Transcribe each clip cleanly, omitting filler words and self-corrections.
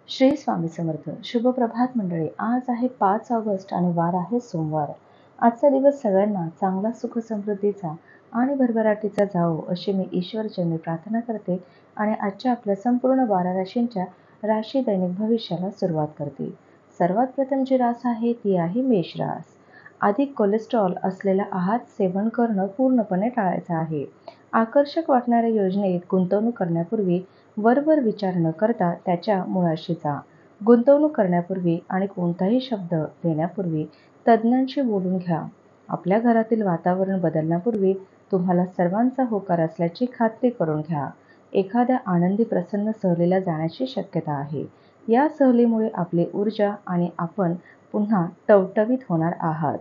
श्री स्वामी समर्थ. शुभप्रभात मंडळी. आज आहे 5 ऑगस्ट आणि वार आहे सोमवार. आजचा दिवस सगळ्यांना चांगला, सुख समृद्धीचा आणि भरभराटीचा जावो अशी मी ईश्वरचरणी प्रार्थना करते आणि आजच्या आपल्या संपूर्ण 12 राशींच्या राशी दैनिक भविष्याला सुरुवात करते. सर्वात प्रथम जी रास आहे ती आहे मेष रास. अधिक कोलेस्ट्रॉल असलेला आहार सेवन करणं पूर्णपणे टाळायचं आहे. आकर्षक वाटणाऱ्या योजनेत गुंतवणूक करण्यापूर्वी वरवर विचार न करता त्याच्या मुळाशी जा. गुंतवणूक करण्यापूर्वी आणि कोणताही शब्द देण्यापूर्वी तज्ज्ञांशी बोलून घ्या. आपल्या घरातील वातावरण बदलण्यापूर्वी तुम्हाला सर्वांचा होकार असल्याची खात्री करून घ्या. एखाद्या आनंदी प्रसन्न सहलीला जाण्याची शक्यता आहे. या सहलीमुळे आपली ऊर्जा आणि आपण पुन्हा टवटवीत होणार आहात.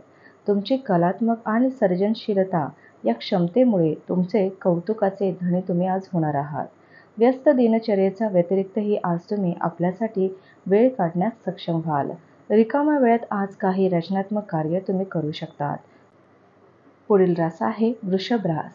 तुमची कलात्मक आणि सर्जनशीलता या क्षमतेमुळे तुमचे कौतुकाचे धनी तुम्ही आज होणार आहात. व्यस्त दिनचर्येच्या व्यतिरिक्तही आज तुम्ही आपल्यासाठी वेळ काढण्यास सक्षम व्हाल. रिकाम्या वेळात आज काही रचनात्मक कार्य तुम्ही करू शकतात. पुढील रास आहे वृषभ रास.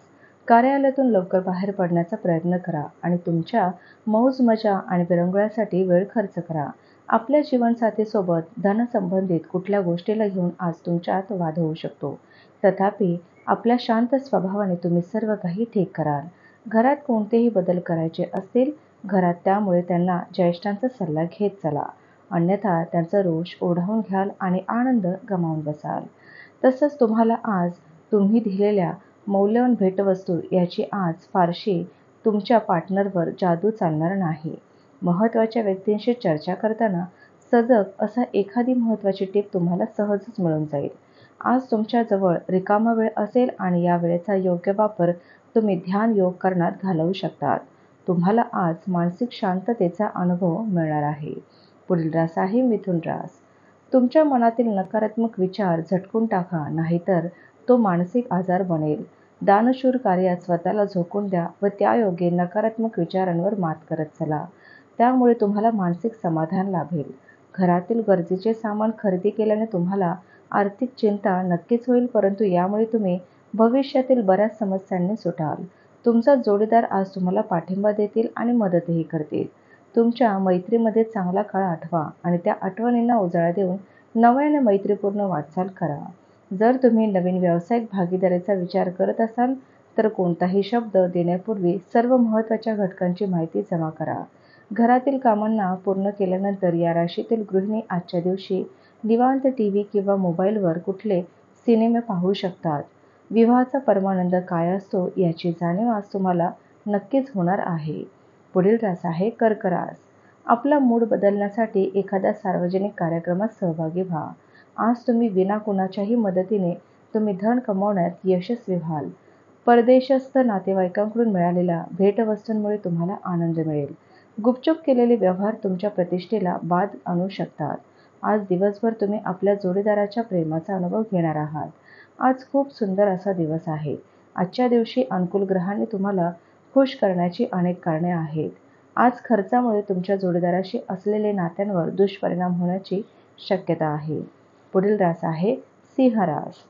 कार्यालयातून लवकर बाहेर पडण्याचा प्रयत्न करा आणि तुमच्या मौज मजा आणि विरंगुळ्यासाठी वेळ खर्च करा. आपल्या जीवनसाथीसोबत धनसंबंधित कुठल्या गोष्टीला घेऊन आज तुमच्यात वाद होऊ शकतो. तथापि आपल्या शांत स्वभावाने तुम्ही सर्व काही ठीक कराल. घरात कोणतेही बदल करायचे असतील घरात त्यामुळे त्यांना ज्येष्ठांचा सल्ला घेत चला. अन्यथा त्यांचा रोष ओढावून घ्याल आणि आनंद गमावून बसाल. तसंच तुम्हाला आज तुम्ही दिलेल्या मौल्यवान भेटवस्तू याची आज फारशी तुमच्या पार्टनरवर जादू चालणार नाही. महत्त्वाच्या व्यक्तींशी चर्चा करताना सजग असा एखादी महत्त्वाची टीप तुम्हाला सहजच मिळून जाईल. आज तुमच्या जवळ रिकामा वेळ असेल आणि या वेळेचा योग्य वापर तुम्ही ध्यान योग करण्यात घालवू शकतात. तुम्हाला आज मानसिक शांततेचा अनुभव मिळणार आहे. पुढील रास आहे मिथुन रास. तुमच्या मनातील नकारात्मक विचार झटकून टाका, नाहीतर तो मानसिक आजार बनेल. दानशूर कार्यात स्वतःला झोकून द्या व त्यायोगे नकारात्मक विचारांवर मात करत चला. त्यामुळे तुम्हाला मानसिक समाधान लाभेल. घरातील गरजेचे सामान खरेदी केल्याने तुम्हाला आर्थिक चिंता नक्कीच होईल, परंतु यामुळे तुम्ही भविष्यातील बऱ्याच समस्यांनी सुटाल. तुमचा जोडीदार आज तुम्हाला पाठिंबा देतील आणि मदतही करतील. तुमच्या मैत्रीमध्ये चांगला काळ आठवा आणि त्या आठवणींना उजाळा देऊन नव्याने मैत्रीपूर्ण वाटचाल करा. जर तुम्ही नवीन व्यावसायिक भागीदारीचा विचार करत असाल तर कोणताही शब्द देण्यापूर्वी सर्व महत्त्वाच्या घटकांची माहिती जमा करा. घरातील कामांना पूर्ण केल्यानंतर या राशीतील गृहिणी आजच्या दिवशी निवांत टीव्ही किंवा मोबाईलवर कुठले सिनेमे पाहू शकतात. विवाहाचा परमानंद काय असतो याची जाणीव आज तुम्हाला नक्कीच होणार आहे. पुढील रास आहे कर्क रास. आपला मूड बदलण्यासाठी एखाद्या सार्वजनिक कार्यक्रमात सहभागी व्हा. आज तुम्ही विना कुणाच्याही मदतीने तुम्ही धन कमावण्यात यशस्वी व्हाल. परदेशस्थ नातेवाईकांकडून मिळालेल्या भेटवस्तूंमुळे तुम्हाला आनंद मिळेल. गुपचूप केलेले व्यवहार तुमच्या प्रतिष्ठेला बाध आणू शकतात. आज दिवसभर तुम्ही आपल्या जोडीदाराच्या प्रेमाचा अनुभव घेणार आहात. आज खूप सुंदर असा दिवस आहे. आजच्या दिवशी अनुकूल ग्रहांनी तुम्हाला खुश करण्याची अनेक कारणे आहेत. आज खर्चामुळे तुमच्या जोडीदाराशी असलेले नात्यांवर दुष्परिणाम होण्याची शक्यता आहे. पुढील रास आहे सिंह रास.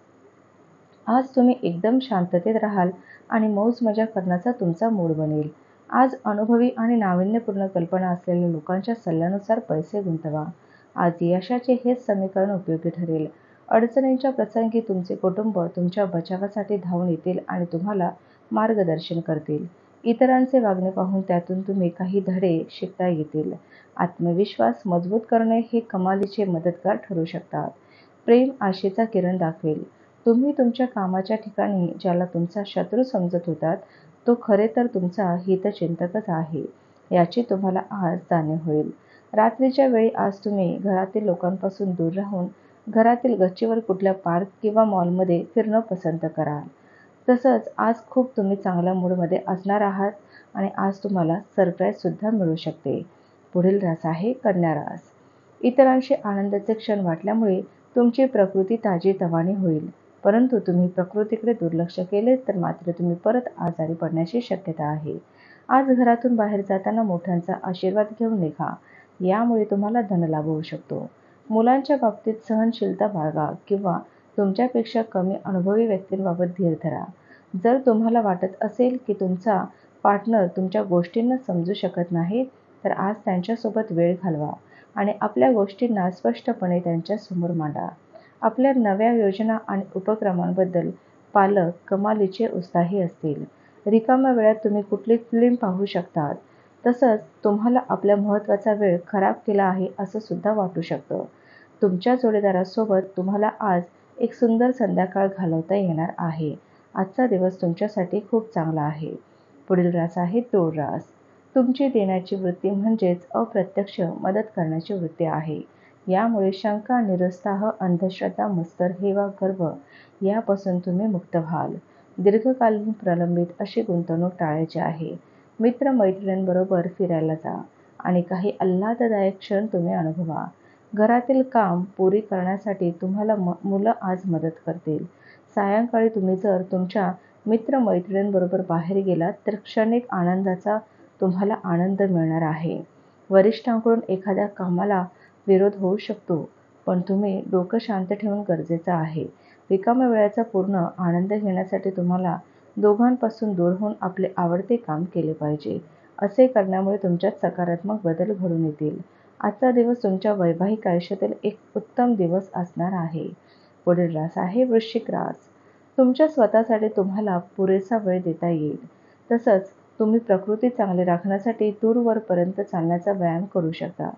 आज तुम्ही एकदम शांततेत राहाल आणि मौज मजा करण्याचा तुमचा मूड बनेल. आज अनुभवी आणि नाविन्यपूर्ण कल्पना असलेल्या लोकांच्या सल्ल्यानुसार पैसे गुंतवा. आज यशाचे हेच समीकरण उपयोगी ठरेल. अडचणींच्या प्रसंगी तुमचे कुटुंब तुमच्या बचावासाठी धावून येतील आणि तुम्हाला मार्गदर्शन करतील. इतरांचे वागणे पाहून त्यातून तुम्ही काही धडे शिकता येतील. आत्मविश्वास मजबूत करणे हे कमालीचे मदतगार ठरू शकतात. प्रेम आशेचा किरण दाखवेल. तुम्ही तुमच्या कामाच्या ठिकाणी ज्याला तुमचा शत्रू समजत होतात तो खरे तर तुमचा हितचिंतकच आहे, याची तुम्हाला आज जाणीव होईल. रात्रीच्या वेळी आज तुम्ही घरातील लोकांपासून दूर राहून घरातील गच्चीवर कुठल्या पार्क किंवा मॉलमध्ये फिरणं पसंत कराल. तसंच आज खूप तुम्ही चांगल्या मूडमध्ये असणार आहात आणि आज तुम्हाला सरप्राईजसुद्धा मिळू शकते. पुढील रास आहे कन्या रास. इतरांशी आनंदाचे क्षण वाटल्यामुळे तुमची प्रकृती ताजीतवानी होईल, परंतु तुम्ही प्रकृतीकडे दुर्लक्ष केले तर मात्र तुम्ही परत आजारी पडण्याची शक्यता आहे. आज घरातून बाहेर जाताना मोठ्यांचा आशीर्वाद घेऊन निघा, यामुळे तुम्हाला धनलाभ होऊ शकतो. मुलांच्या बाबतीत सहनशीलता बाळगा किंवा तुमच्यापेक्षा कमी अनुभवी व्यक्तींबाबत धीर धरा. जर तुम्हाला वाटत असेल की तुमचा पार्टनर तुमच्या गोष्टींना समजू शकत नाही तर आज त्यांच्यासोबत वेळ घालवा आणि आपल्या गोष्टींना स्पष्टपणे त्यांच्यासमोर मांडा. आपल्या नव्या योजना आणि उपक्रमांबद्दल पालक कमालीचे उत्साही असतील. रिकाम्या वेळात तुम्ही कुठली फिल्म पाहू शकतात. तसंच तुम्हाला आपला महत्त्वाचा वेळ खराब केला आहे असं सुद्धा वाटू शकतं. तुमच्या जोडीदारासोबत तुम्हाला आज एक सुंदर संध्याकाळ घालवता येणार आहे. आजचा दिवस तुमच्यासाठी खूप चांगला आहे. पुढील रास आहे तूळ रास. तुमची देण्याची वृत्ती म्हणजेच अप्रत्यक्ष मदत करण्याची वृत्ती आहे. यामुळे शंका, निरुत्साह, अंधश्रद्धा, मत्सर, हेवा, गर्व यापासून तुम्ही मुक्त व्हाल. दीर्घकालीन प्रलंबित अशी गुंतवणूक टाळायची आहे. मित्र-मैत्रिणींबरोबर फिरायला जा आणि काही आल्हाददायक क्षण तुम्ही अनुभवा. घरातील काम पुरी करण्यासाठी तुम्हाला मुलं आज मदत करतील. सायंकाळी तुम्ही जर तुमच्या मित्र-मैत्रिणींबरोबर बाहेर गेलात तर क्षणिक आनंदाचा तुम्हाला आनंद मिळणार आहे. वरिष्ठांकडून एखाद्या कामाला विरोध होऊ शकतो, पण तुम्ही डोकं शांत ठेवणं गरजेचं आहे. रिकाम्या वेळाचा पूर्ण आनंद घेण्यासाठी तुम्हाला दोघांपासून दूर होऊन आपले आवडते काम केले पाहिजे. असे करण्यामुळे तुमच्यात सकारात्मक बदल घडून येतील. आजचा दिवस तुमच्या वैवाहिक आयुष्यातील एक उत्तम दिवस असणार आहे. पुढील रास आहे वृश्चिक रास. तुमच्या स्वतःसाठी तुम्हाला पुरेसा वेळ देता येईल. तसंच तुम्ही प्रकृती चांगली राखण्यासाठी दूरवरपर्यंत चालण्याचा व्यायाम करू शकता.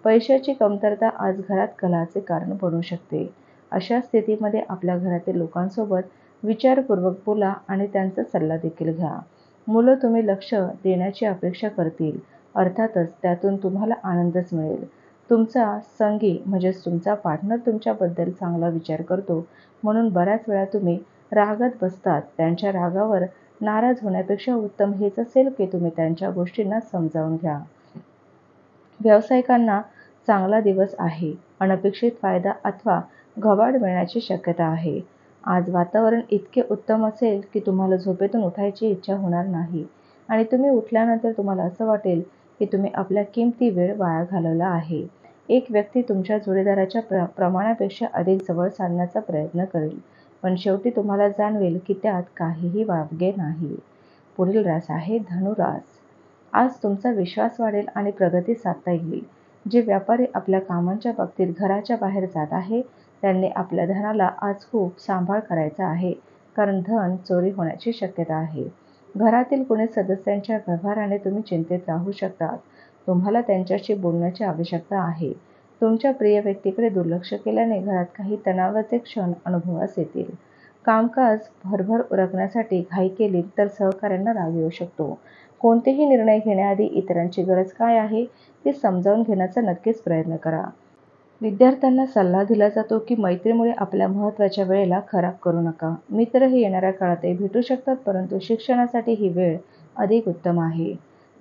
पैशाची कमतरता आज घरात कलहाचे कारण बनू शकते. अशा स्थितीमध्ये आपल्या घरातील लोकांसोबत विचारपूर्वक बोला आणि त्यांचा सल्ला देखील घ्या. मुलं तुम्ही लक्ष देण्याची अपेक्षा करतील. अर्थातच त्यातून तुम्हाला आनंदच मिळेल. तुमचा संगी म्हणजेच तुमचा पार्टनर तुमच्याबद्दल चांगला विचार करतो, म्हणून बऱ्याच वेळा तुम्ही रागात बसतात. त्यांच्या रागावर नाराज होण्यापेक्षा उत्तम हेच असेल की तुम्ही त्यांच्या गोष्टींना समजावून घ्या. व्यावसायिकांना चांगला दिवस आहे. अनपेक्षित फायदा अथवा घबाड मिळण्याची शक्यता आहे. आज वातावरण इतके उत्तम असेल की तुम्हाला झोपेतून उठायची इच्छा होणार नाही आणि तुम्ही उठल्यानंतर तुम्हाला असं वाटेल की तुम्ही आपला किमती वेळ वाया घालवला आहे. एक व्यक्ती तुमच्या जोडीदाराच्या प्रमाणापेक्षा अधिक जवळ साधण्याचा प्रयत्न करेल, पण शेवटी तुम्हाला जाणवेल की त्यात काहीही वावगे नाही. पुढील रास आहे धनुरास. आज तुमचा विश्वास वाढेल आणि प्रगती साधता येईल. जे व्यापारी आपल्या कामांच्या बाबतीत घराच्या बाहेर जात आहे, त्यांनी आपल्या धनाला आज खूप सांभाळ करायचा आहे, कारण धन चोरी होण्याची शक्यता आहे. घरातील कोणी सदस्यांच्या व्यवहाराने तुम्ही चिंतेत राहू शकतात. तुम्हाला त्यांच्याशी बोलण्याची आवश्यकता आहे. तुमच्या प्रिय व्यक्तीकडे दुर्लक्ष केल्याने घरात काही तणावाचे क्षण अनुभवास येतील. कामकाज भरभर उरकण्यासाठी घाई केली तर सहकाऱ्यांना राग येऊ शकतो. कोणतेही निर्णय घेण्याआधी इतरांची गरज काय आहे ते समजावून घेण्याचा नक्कीच प्रयत्न करा. विद्यार्थ्यांना सल्ला दिला जातो की मैत्रीमुळे आपल्या महत्त्वाच्या वेळेला खराब करू नका. मित्र हे येणाऱ्या काळातही भेटू शकतात, परंतु शिक्षणासाठी ही वेळ अधिक उत्तम आहे.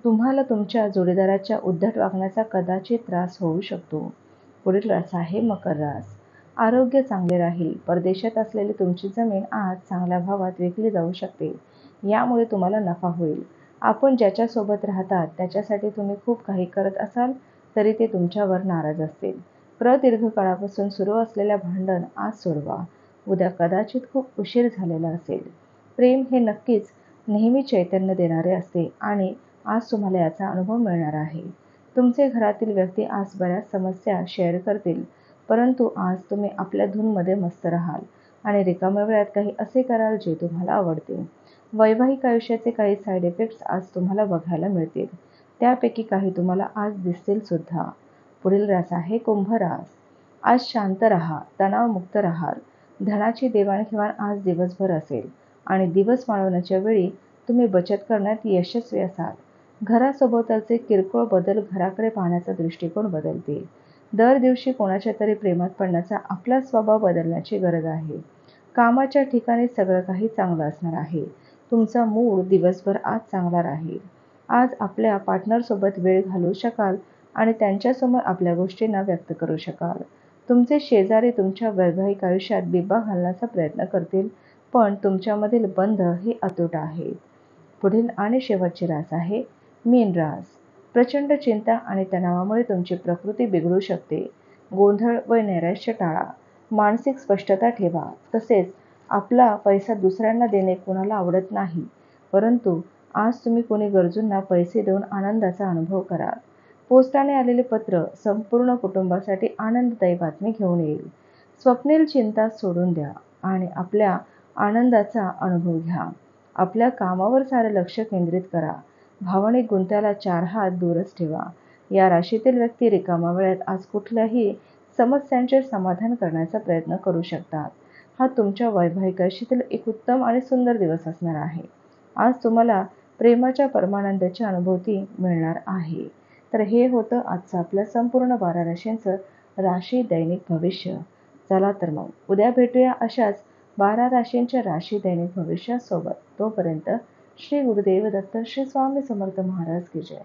तुम्हाला तुमच्या जोडीदाराच्या उद्धट वागण्याचा कदाचित त्रास होऊ शकतो. पुढील रास आहे मकर रास. आरोग्य चांगले राहील. परदेशात असलेली तुमची जमीन आज चांगल्या भावात विकली जाऊ शकते. यामुळे तुम्हाला नफा होईल. आपण ज्याच्यासोबत राहतात त्याच्यासाठी तुम्ही खूप काही करत असाल तरी ते तुमच्यावर नाराज असतील. प्रदीर्घ काळापासून सुरू असलेल्या भांडण आज सोडवा. उद्या कदाचित खूप उशीर झालेला असेल. प्रेम हे नक्कीच नेहमी चैतन्य देणारे असते आणि आज तुम्हाला याचा अनुभव मिळणार आहे. तुमचे घरातील व्यक्ती आज बऱ्याच समस्या शेअर करतील, परंतु आज तुम्ही आपल्या धूनमध्ये मस्त राहाल आणि रिकाम्या वेळात काही असे कराल जे तुम्हाला आवडते. वैवाहिक आयुष्याचे काही साईड इफेक्ट्स आज तुम्हाला बघायला मिळतील. त्यापैकी काही तुम्हाला आज दिसतील सुद्धा. पुढील रास आहे कुंभ रास. आज शांत राहा, तणावमुक्त राहाल. धनाची देवाणघेवाण आज दिवसभर असेल आणि दिवस माळवण्याच्या वेळी तुम्ही बचत करण्यात यशस्वी असाल. घरासोबतचे किरकोळ बदल घराकडे पाहण्याचा दृष्टिकोन बदलतील. दर दिवशी कोणाच्या तरी प्रेमात पडण्याचा आपला स्वभाव बदलण्याची गरज आहे. कामाच्या ठिकाणी सगळं काही चांगलं असणार आहे. तुमचा मूड दिवसभर आज चांगला राहील. आज आपल्या पार्टनरसोबत वेळ घालवू शकाल आणि त्यांच्यासमोर आपल्या गोष्टींना व्यक्त करू शकाल. तुमचे शेजारी तुमच्या वैवाहिक आयुष्यात बिबा घालण्याचा प्रयत्न करतील, पण तुमच्यामधील बंध हे अतूट आहेत. पुढील आणि शेवटची रास आहे मीन रास. प्रचंड चिंता आणि तणावामुळे तुमची प्रकृती बिघडू शकते. गोंधळ व नैराश्य टाळा. मानसिक स्पष्टता ठेवा. तसेच आपला पैसा दुसऱ्यांना देणे कोणाला आवडत नाही, परंतु आज तुम्ही कोणी गरजूंना पैसे देऊन आनंदाचा अनुभव कराल. पोस्टाने आलेले पत्र संपूर्ण कुटुंबासाठी आनंददायी बातमी घेऊन येईल. स्वप्नील चिंता सोडून द्या आणि आपल्या आनंदाचा अनुभव घ्या. आपल्या कामावर सारं लक्ष केंद्रित करा. भावनिक गुंत्याला 4 हात दूरच ठेवा. या राशीतील व्यक्ती रिकाम्या वेळात आज कुठल्याही समस्यांचे समाधान करण्याचा प्रयत्न करू शकतात. हा तुमच्या वैवाहिक आयुष्यातील एक उत्तम आणि सुंदर दिवस असणार आहे. आज तुम्हाला प्रेमाच्या परमानंदाची अनुभूती मिळणार आहे. तर हे होतं आजचं आपल्या संपूर्ण 12 राशींचं राशी दैनिक भविष्य. चला तर मग उद्या भेटूया अशाच 12 राशींच्या राशी दैनिक भविष्यासोबत. तोपर्यंत श्री गुरुदेव दत्त, श्री स्वामी समर्थ महाराज की जय.